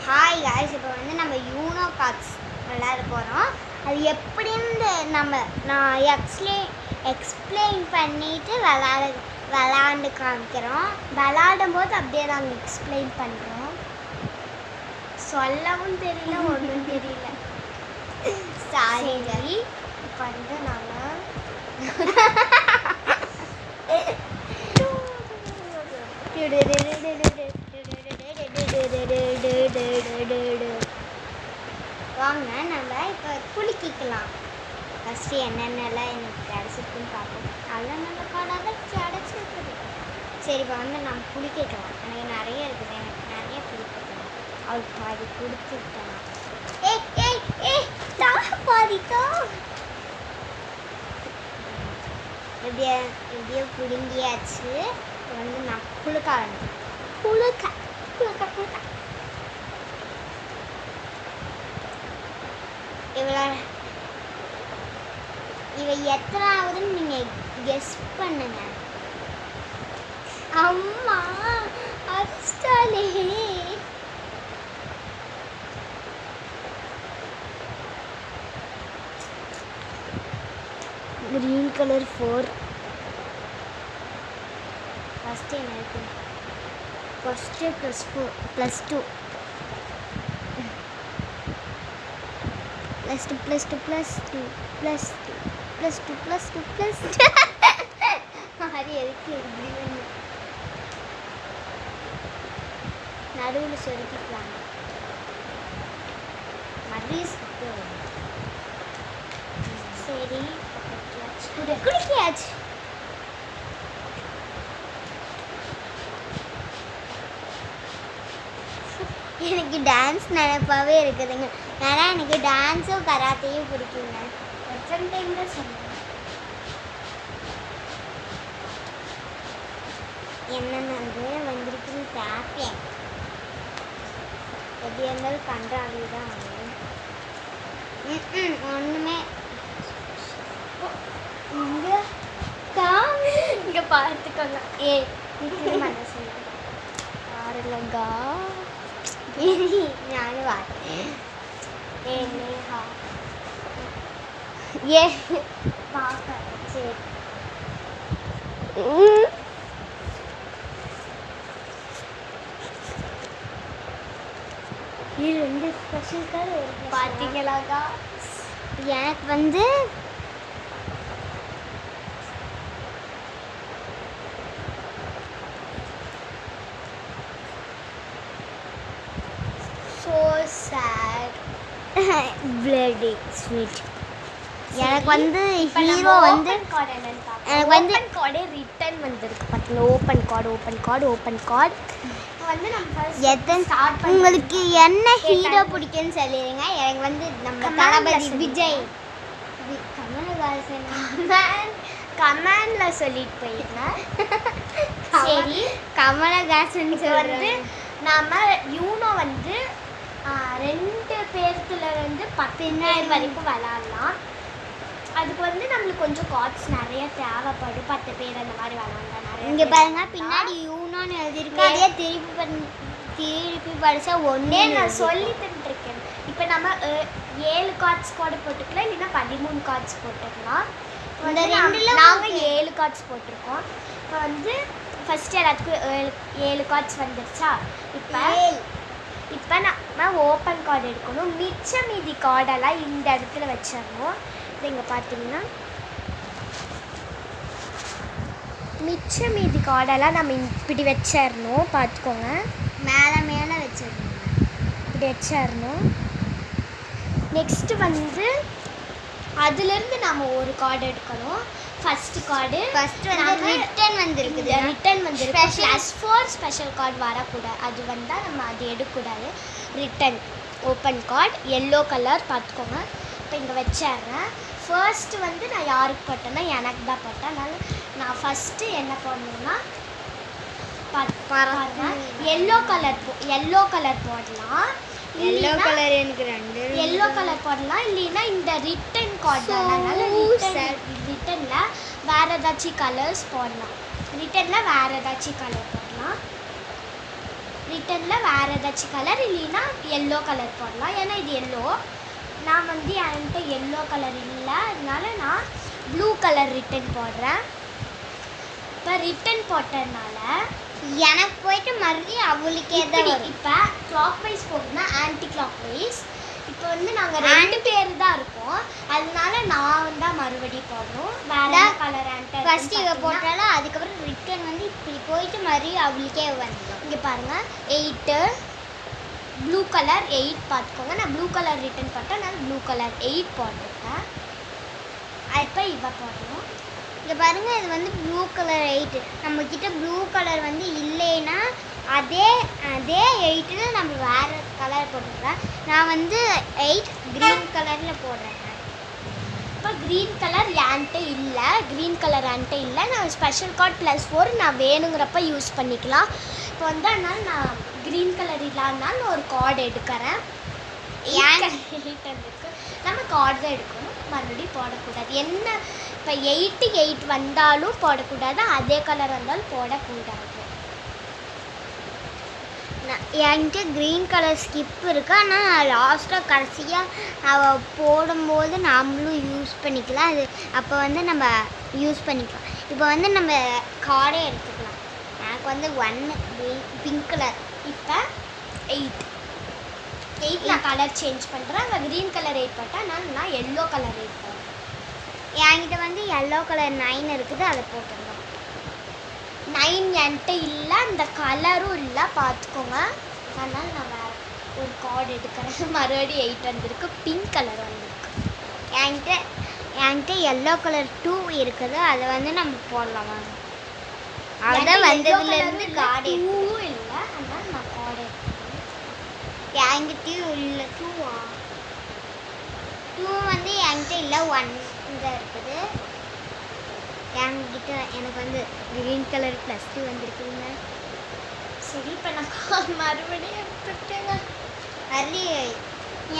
Hi guys, இப்போ வந்து நம்ம யூனோ கார்ட்ஸ் விளையாட போகிறோம். அது எப்படின்னு நான் எக்ஸ்பிளைன் பண்ணிவிட்டு விளையாண்டு காமிக்கிறோம். விளையாடும் போது அப்படியே நாங்கள் எக்ஸ்பிளைன் பண்ணுறோம். சொல்லவும் தெரியல, ஒன்றும் தெரியல. சாரி. இப்போ வந்து நாங்கள் வாங்க நம்ம இப்போ குளிக்கலாம். ஃபஸ்ட்டு என்னென்னலாம் எனக்கு கிடச்சிருக்குன்னு பார்ப்போம். நல்ல நல்ல காடாக கிடச்சிருக்குது. சரி, இப்போ வந்து நம்ம குளிக்கலாம். எனக்கு நிறைய இருக்குது, எனக்கு நிறைய குளிக்கலாம். அவளுக்கு பாதி கொடுத்துட்டேன். பாதிக்கோ எப்படியோ குடுங்கியாச்சு. இப்போ வந்து நான் குளிக்க இவ எத்தனாவதுன்னு நீங்க கெஸ் பண்ணுங்க. அம்மா அடிச்சாலே. green color 4. first என்ன இருக்கு? first +2 +2 மாதிரி எதுக்கு நடுவில் சொருக்கிக்கலாம். சரி, குளிக்காச்சு. எனக்கு டான்ஸ் நினைப்பாவே இருக்குதுங்க. ஏன்னா எனக்கு டான்ஸும் கராத்தையும் பிடிக்குங்க. எத்தனை டைம் தான் சொன்னேன். என்னென்ன வந்திருக்குன்னு பார்ப்பேன். எப்படி இருந்தாலும் கண்டாவே தான் ஒன்றுமே இங்கே பார்த்துக்கோங்க. ஆறுலங்கா ഞാനും ரெண்டு ஸ்பெஷல் கார் பார்த்தீங்களாக்கா. எனக்கு வந்து so sad bloody sweet. எனக்கு வந்து ஹீரோ வந்து எனக்கு வந்து கார்டு ரிட்டர்ன் வந்திருக்கு. பார்த்தீங்களா, ஓப்பன் கார்டு வந்து நம்ம ஸ்டார்ட் பண்ணி உங்களுக்கு என்ன ஹீரோ பிடிக்குன்னு சொல்லிடுங்க. எனக்கு வந்து நம்ம தளபதி விஜய் கமலஹாசன் கமெண்ட்ல சொல்லிட்டு போயிருந்தேன். சரி, கமலஹாசன் வந்து நம்ம யூனோ வந்து 2 பேர்த்துல வந்து 10 பேர் வரைக்கும் விளாட்லாம். அதுக்கு வந்து நம்மளுக்கு கொஞ்சம் கார்ட்ஸ் நிறைய தேவைப்படும். 10 பேர் அந்த மாதிரி விளாண்டா நிறைய. இங்கே பாருங்க, பின்னாடி யூனோன்னு எழுதிருக்கு. அதே திருப்பி படித்தா ஒன்றே நான் சொல்லி தந்துருக்கேன். இப்போ நம்ம 7 கார்ட்ஸ் கூட போட்டுக்கலாம், இல்லைன்னா 13 கார்ட்ஸ் போட்டுக்கலாம். நாங்கள் 7 கார்ட்ஸ் போட்டிருக்கோம். இப்போ வந்து ஃபஸ்ட்டு எல்லாத்துக்கும் 7 கார்ட்ஸ் வந்துருச்சா. இப்போ நம்ம ஓப்பன் கார்டு எடுக்கணும். மீதி கார்டெல்லாம் இந்த இடத்துல வச்சிடணும். இது இங்கே பார்த்தீங்கன்னா மீதி கார்டெல்லாம் நம்ம இப்படி வச்சிடணும். பார்த்துக்கோங்க, மேலே வச்சிடணும். இப்படி வச்சிடணும். நெக்ஸ்ட்டு வந்து அதுலேருந்து நம்ம ஒரு கார்டு எடுக்கணும். ஃபஸ்ட்டு கார்டு ரிட்டன் வந்துருக்குது. +4 ஸ்பெஷல் கார்டு வரக்கூடாது. அது வந்தால் நம்ம அது எடுக்கக்கூடாது. Return open card yellow colour பார்த்துக்கோங்க. இப்போ இங்கே வச்சிட்றேன். ஃபர்ஸ்ட்டு வந்து நான் யாருக்கு போட்டேன்னா எனக்கு தான் போட்டேன். அதனால் நான் ஃபஸ்ட்டு என்ன பண்ணணுன்னா எல்லோ கலர் போடலாம். எல்லோ கலர் எனக்கு 2 எல்லோ கலர் போடலாம். இல்லைன்னா இந்த ரிட்டன் கார்டு அதனால ரிட்டனில் வேறு ஏதாச்சும் கலர்ஸ் போடலாம். ரிட்டனில் வேறு ஏதாச்சும் கலர் போடலாம். ரிட்டனில் வேறு ஏதாச்சும் கலர் இல்லைன்னா எல்லோ கலர் போடலாம். ஏன்னா இது எல்லோ, நான் வந்து என்கிட்ட எல்லோ கலர் இல்லை, அதனால நான் ப்ளூ கலர் ரிட்டன் போடுறேன். இப்போ ரிட்டன் போட்டதுனால எனக்கு போயிட்டு மறுபடியும் அவளுக்கே தான் வரும். இப்போ கிளாக் வைஸ் போகுதுன்னா ஆன்டி கிளாக் வைஸ். இப்போ வந்து நாங்கள் 2 பேர் தான் இருக்கோம், அதனால நான் தான் மறுபடியும் போடணும். வேறு கலர் ஃபர்ஸ்ட் இவ போட்டாலும் அதுக்கப்புறம் ரிட்டன் வந்து இப்படி போயிட்டு மறுபடியும் அவளுக்கே வந்துடும். இங்கே பாருங்கள் 8 ப்ளூ கலர் 8 பார்த்துக்கோங்க. நான் ப்ளூ கலர் ரிட்டன் போட்டேன், நான் ப்ளூ கலர் 8 போட்டிருக்கேன். இப்போ இவ போடணும். இங்கே பாருங்கள், இது வந்து ப்ளூ கலர் 8. நம்மக்கிட்ட ப்ளூ கலர் வந்து இல்லைன்னா அதே 8ன்னு நம்ம வேறு கலர் போட்டுக்கலாம். நான் வந்து 8 க்ரீன் கலரில் போடுறேன். இப்போ க்ரீன் கலர் என்கிட்ட இல்லை, க்ரீன் கலர் என்கிட்ட இல்லை. நான் ஸ்பெஷல் கார்ட் +4 நான் வேணுங்கிறப்ப யூஸ் பண்ணிக்கலாம். இப்போ வந்து அதனால் நான் க்ரீன் கலர் இல்லாதனால நான் ஒரு கார்டு எடுக்கிறேன். நம்ம கார்டு தான் எடுக்கணும், மறுபடியும் போடக்கூடாது. என்ன இப்போ 8 வந்தாலும் போடக்கூடாது, அதே கலர் வந்தாலும் போடக்கூடாது. என்கிட்ட க்ரீன் கலர் ஸ்கிப் இருக்குது, ஆனால் லாஸ்ட்டாக கடைசியாக அவள் போடும்போது நாமளும் யூஸ் பண்ணிக்கலாம். அது அப்போ வந்து நம்ம யூஸ் பண்ணிக்கலாம். இப்போ வந்து நம்ம கார்டே எடுத்துக்கலாம். எனக்கு வந்து 1 பிங்க் கலர். இப்போ 8 நான் கலர் சேஞ்ச் பண்ணுறேன். அங்கே க்ரீன் கலர் 8 போட்டேன், நான் எல்லோ கலர் 8 போட்டேன். என்கிட்ட வந்து எல்லோ கலர் 9 இருக்குது, அதை போட்டுருந்தோம். 9 என்கிட்ட இல்லை, அந்த கலரும் இல்லை, பார்த்துக்கோங்க. அதனால் நான் வேறு ஒரு கார்டு எடுக்கிறேன். மறுபடியும் 8 வந்திருக்கு, பிங்க் கலர் வந்திருக்கு. என்கிட்ட எல்லோ கலர் 2 இருக்குது, அதை வந்து நம்ம போடலாம். அதுதான் வந்ததுலேருந்து கார்டு 2 இல்லை, அதனால் நான் கார்டு எடுக்கிறேன். என்கிட்டயும் இல்லை 2 வந்து என்கிட்ட இல்லை, 1 தான் இருக்குது. என்கிட்ட எனக்கு வந்து க்ரீன் கலர் +2 வந்துருக்குதுங்க. சரி, இப்போ நான் மறுபடியும் எடுத்துட்டேங்க. நிறைய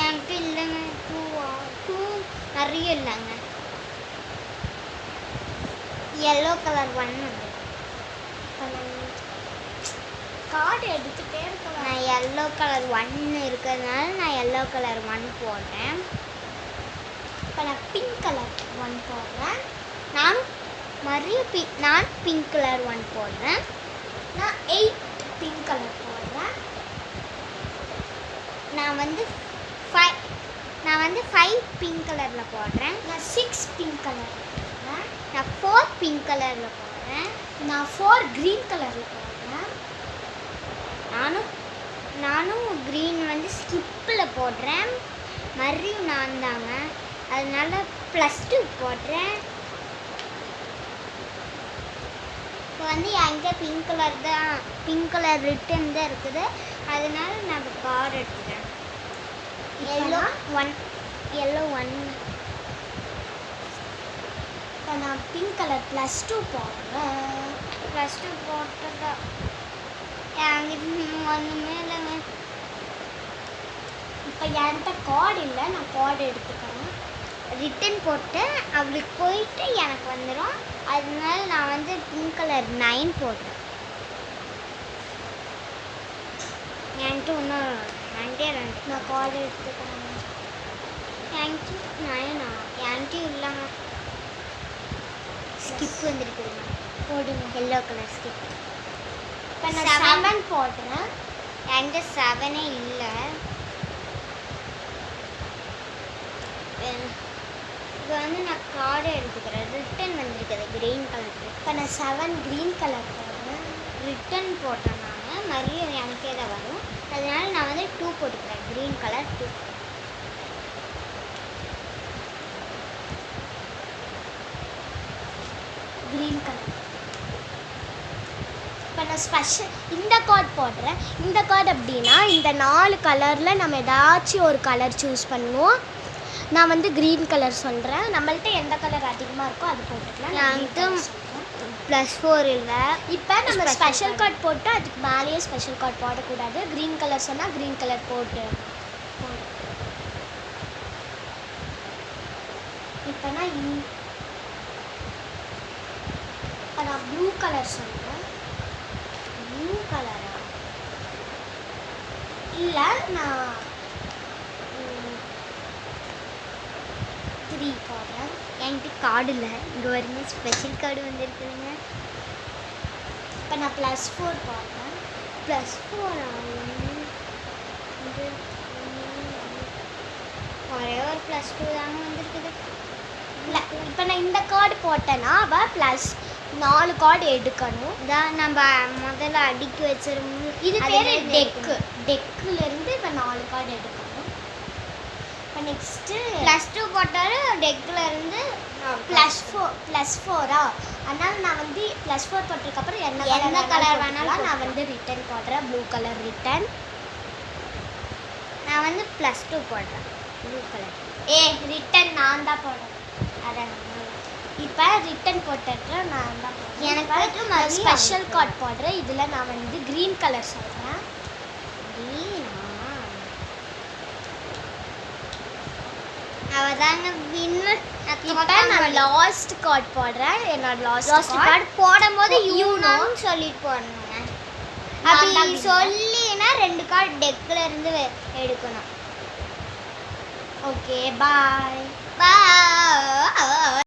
என்கிட்ட இல்லைங்க. 2 நிறைய இல்லைங்க. எல்லோ கலர் 1 வந்து இப்போ நான் கார்டு எடுத்துகிட்டே இருக்கேன். நான் எல்லோ கலர் 1 இருக்கிறதுனால நான் எல்லோ கலர் 1 போடுறேன். இப்போ நான் பிங்க் கலர் 1 போடுறேன். நான் பிங்க் கலர் 1 போடுறேன். நான் 8 பிங்க் கலர் போடுறேன். நான் வந்து 5 பிங்க் கலரில் போடுறேன். நான் 6 பிங்க் கலர் போடுறேன். நான் 4 பிங்க் கலரில் போடுறேன். நான் 4 க்ரீன் கலரில் போடுறேன். நானும் க்ரீன் வந்து ஸ்கிப்பில் போடுறேன். மறுபடியும் நான் தாங்க, அதனால +2 போடுறேன். இப்போ வந்து என்கிட்ட பிங்க் கலர் ரிட்டன் தான் இருக்குது, அதனால நான் கார்டு எடுத்துக்கிறேன். எல்லோ 1 இப்போ நான் பிங்க் கலர் +2 போடுறேன். +2 போட்டதா என்கிட்ட ஒன்றுமே இல்லைங்க. இப்போ என்கிட்ட கார்டு இல்லை, நான் கார்டு எடுத்துக்கிறேன். ரிட்டன் போட்டு அவளுக்கு போயிட்டு எனக்கு வந்துடும், அதனால நான் வந்து பிங்க் கலர் 9 போடுறேன். என்கிட்ட இன்னும் 2 நான் கார்டு எடுத்துக்கிறேன். என்கிட்ட 9 என்கிட்ட இல்லைங்க. ஸ்கிப் வந்துருக்குதுங்க, போடுங்க. Yellow colour skip. இப்போ நான் 7 போடுறேன். என்கிட்ட 7 இல்லை. இப்போ வந்து நான் கார்டு எடுத்துக்கிறேன். ரிட்டன் வந்திருக்குது க்ரீன் கலர். இப்போ நான் 7 க்ரீன் கலர் போடுறேன். ரிட்டன் போட்டேன் நான், மறுபடியும் எனக்கே தான் வரும், அதனால நான் வந்து 2 போட்டுக்கிறேன். Green colour 2. Green colour. இப்போ நான் ஸ்பெஷல் இந்த கார்டு போடுறேன். இந்த கார்டு அப்படின்னா இந்த 4 கலரில் நம்ம ஏதாச்சும் ஒரு கலர் சூஸ் பண்ணுவோம். நான் வந்து க்ரீன் கலர் சொல்கிறேன். நம்மள்ட்ட எந்த கலர் அதிகமாக இருக்கோ அது போட்டுக்கலாம். +4 இல்லை. இப்போ நம்ம ஸ்பெஷல் கார்டு போட்டு அதுக்கு மேலேயே ஸ்பெஷல் கார்டு போடக்கூடாது. க்ரீன் கலர் சொன்னால் க்ரீன் கலர் போட்டு. இப்போ நான் ப்ளூ கலர் சொல்கிறேன். ப்ளூ கலரா? இல்லை நான் 3 போடுறேன். என்கிட்ட கார்டு இல்லை. இங்கே வருங்க ஸ்பெஷல் கார்டு வந்துருக்குதுங்க. இப்போ நான் +4 போடுறேன். +4 ஒரே ஒரு +2 தாங்க வந்திருக்குது. இல்லை இப்போ நான் இந்த கார்டு போட்டேன்னா அவள் +4 கார்டு எடுக்கணும். இதான் நம்ம முதல்ல அடுக்கி வச்சிருந்தோம். இது பேர் டெக்குலேருந்து இப்போ 4 கார்டு எடுக்கணும். இப்போ நெக்ஸ்ட்டு +2 போட்டாலும் டெக்கில் இருந்து +4 அதனால் நான் வந்து +4 போட்டதுக்கப்புறம் என்ன கலர் வேணாலும் நான் வந்து ரிட்டன் போடுறேன். Blue colour return. நான் வந்து +2 போடுறேன். Blue colour. ரிட்டன் நான் தான் போடுறேன். அதான் இப்போ ரிட்டன் போட்டுட்டு நான் தான் போடுறேன். எனக்கு ஸ்பெஷல் கார்டு போடுறேன். இதில் நான் வந்து க்ரீன் கலர் சொல்கிறேன். அவதாங்க வின்னர். இப்போ நான் லாஸ்ட் கார்டு போடுறேன். என்னோட லாஸ்ட் கார்டு போடும்போது யூனோன்னு சொல்லிட்டு போடணுங்க. அப்படி சொல்லினா 2 கார்டு டெக்கில் இருந்து எடுக்கணும். Okay bye. பாய்.